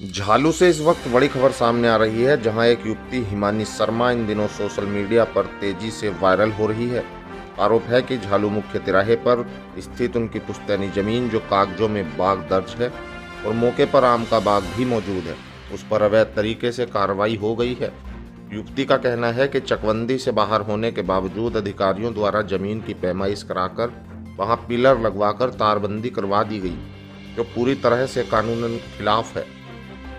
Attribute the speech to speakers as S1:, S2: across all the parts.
S1: झालू से इस वक्त बड़ी खबर सामने आ रही है, जहां एक युवती हिमानी शर्मा इन दिनों सोशल मीडिया पर तेजी से वायरल हो रही है। आरोप है कि झालू मुख्य तिराहे पर स्थित उनकी पुश्तैनी जमीन, जो कागजों में बाग दर्ज है और मौके पर आम का बाग भी मौजूद है, उस पर अवैध तरीके से कार्रवाई हो गई है। युवती का कहना है कि चकबंदी से बाहर होने के बावजूद अधिकारियों द्वारा जमीन की पैमाइश कराकर वहां पिलर लगवाकर तारबंदी करवा दी गई, जो पूरी तरह से कानूनन खिलाफ है।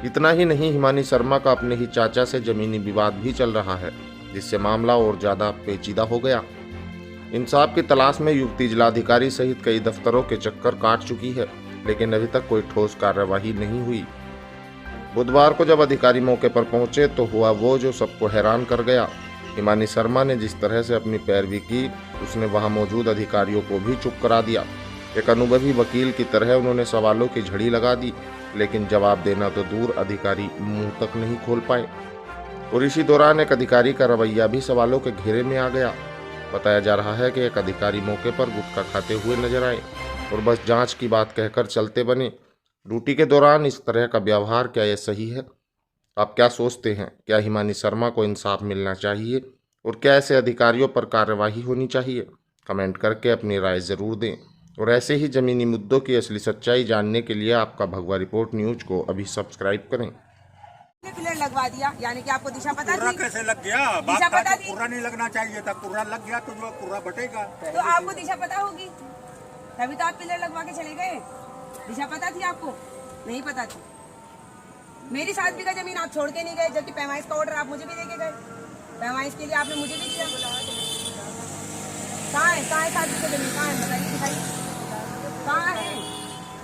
S1: इतना ही नहीं, हिमानी शर्मा का अपने ही चाचा से जमीनी विवाद भी चल रहा है, जिससे मामला और ज्यादा पेचीदा हो गया। इंसाफ की तलाश में युवती जिलाधिकारी सहित कई दफ्तरों के चक्कर काट चुकी है, लेकिन अभी तक कोई ठोस कार्यवाही नहीं हुई। बुधवार को जब अधिकारी मौके पर पहुंचे तो हुआ वो जो सबको हैरान कर गया। हिमानी शर्मा ने जिस तरह से अपनी पैरवी की, उसने वहां मौजूद अधिकारियों को भी चुप करा दिया। एक अनुभवी वकील की तरह उन्होंने सवालों की झड़ी लगा दी, लेकिन जवाब देना तो दूर, अधिकारी मुंह तक नहीं खोल पाए। और इसी दौरान एक अधिकारी का रवैया भी सवालों के घेरे में आ गया। बताया जा रहा है कि एक अधिकारी मौके पर गुटखा खाते हुए नजर आए और बस जांच की बात कहकर चलते बने। ड्यूटी के दौरान इस तरह का व्यवहार, क्या यह सही है? आप क्या सोचते हैं? क्या हिमानी शर्मा को इंसाफ मिलना चाहिए और क्या ऐसे अधिकारियों पर कार्यवाही होनी चाहिए? कमेंट करके अपनी राय जरूर दें। और ऐसे ही जमीनी मुद्दों की असली सच्चाई जानने के लिए आपका भगवा रिपोर्ट न्यूज को अभी सब्सक्राइब करें।
S2: पिलर लगवा दिया, यानी कि आपको दिशा पता थी?
S3: कैसे लग गया?
S2: दिशा पता थी?
S3: कुर्रा नहीं लगना चाहिए था, कुर्रा लग गया तो जो कुर्रा बटेगा।
S2: तो आपको दिशा पता होगी, तभी तो आप पिलर लगवा के चले गए। दिशा पता थी आपको? नहीं पता थी। मेरी 7 बीघा जमीन आप छोड़ के नहीं गए, जबकि पैमाइश का ऑर्डर आप मुझे भी देके गए। पैमाइश के लिए आपने मुझे भी दिया। कहाँ है 7 बीघा जमीन? कहाँ है बताइए, दिखाइए कहाँ है।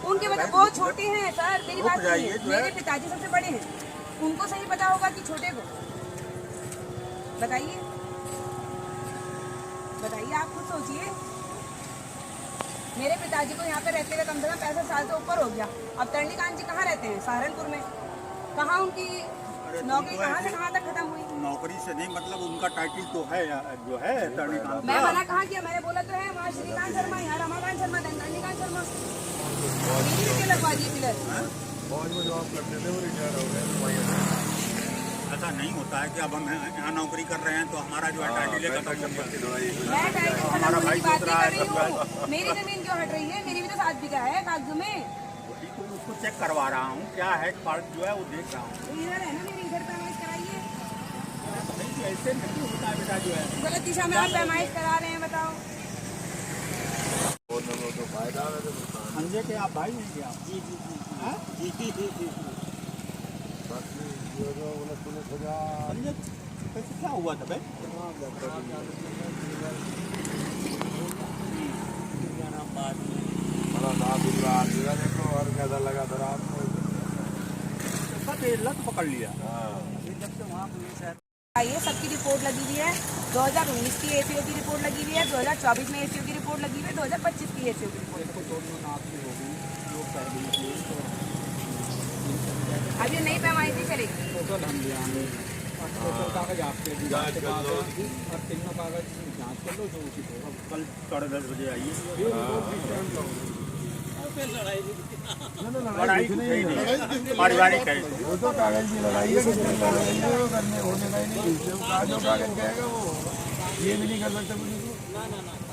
S2: उनके बता, वो छोटे हैं सर, मेरी बात सुनिए। मेरे पिताजी सबसे बड़े हैं, उनको सही पता होगा कि छोटे को। बताइए बताइए, आप खुद सोचिए। मेरे पिताजी को यहाँ पे रहते हुए कम से कम 65 साल से ऊपर हो गया। अब तरनीकांत जी कहाँ रहते हैं? सहारनपुर में। कहाँ उनकी नौकरी कहाँ से कहाँ तक खत्म हुई?
S3: नौकरी से नहीं, मतलब उनका टाइटल तो है जो है तरनीकांत।
S2: मैं मना कहाँ किया? मैंने बोला तो है वहाँ श्रीकांत शर्मा, यहाँ रमाकांत शर्मा, तरनीकांत शर्मा। लगवा दिए पिलर।
S3: ऐसा नहीं होता है कि अब हम यहाँ नौकरी कर रहे हैं तो हमारा जो है टाइटल
S2: हमारा भाई बात नहीं कर रही हूँ। मेरी जमीन क्यों हट रही है? मेरी भी तो 7 बीघा है कागजों में।
S3: उसको चेक करवा रहा हूँ, क्या है कार्ड जो है वो देख रहा हूँ।
S2: इधर है ना, मेरी इधर पैमाइश कराइए।
S3: ऐसे नहीं होता है बेटा, जो है
S2: गलत दिशा में आप पैमाइश करा रहे हैं, बताओ।
S3: संजय के आप भाई हैं क्या? जी जी जी जी जी। संजय कैसे क्या हुआ था भाई?
S4: और लगा था रात
S3: में लत पकड़ लिया।
S2: ये सबकी रिपोर्ट लगी हुई है। 2019 की एसीओ की रिपोर्ट लगी हुई है, 2024 में एसीओ की रिपोर्ट लगी हुई है, 2025 की एसीओ की रिपोर्ट। अब ये नई पैमाइश नहीं चलेगी।
S3: कागज आपके और तीनों कागज जांच कर लो, जो उचित होगा। कल 10:30 बजे आइए। पारिवारिक है,
S4: वो तो कागज की लड़ाई है, करने होने का ही नहीं। जो कागज कहेगा वो ये भी नहीं कर सकते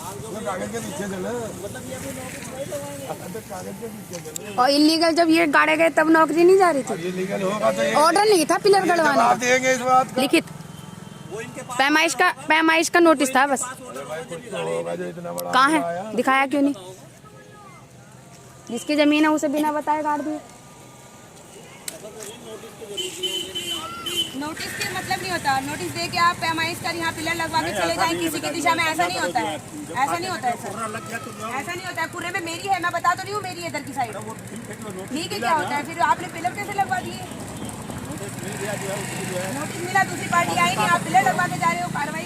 S4: तो कागज के पीछे चले, कागज के पीछे चले।
S5: और इलीगल जब ये गाड़े गए तब नौकरी नहीं जा रही थी?
S4: ये लीगल होगा तो
S5: ऑर्डर नहीं था पिलर गड़वाने का,
S4: देंगे इस बात का।
S5: लिखित पैमाइश का नोटिस था बस। कहाँ है? दिखाया क्यों नहीं? जिसकी जमीन है उसे बिना बताए काट दिए।
S2: नोटिस के मतलब नहीं होता, नोटिस दे के आप पैमाइश कर यहाँ पिलर लगवा के चले जाएं किसी की दिशा में, ऐसा नहीं होता है। ऐसा नहीं होता है सर, ऐसा नहीं होता है। पूरे में मेरी है, मैं बता तो नहीं हूँ, मेरी इधर की साइड। ठीक है, क्या होता है फिर? आपने पिलर कैसे लगवा दिए? नोटिस मिला, दूसरी पार्टी आई नहीं, आप पिलर लगवा के जा रहे हो, कार्रवाई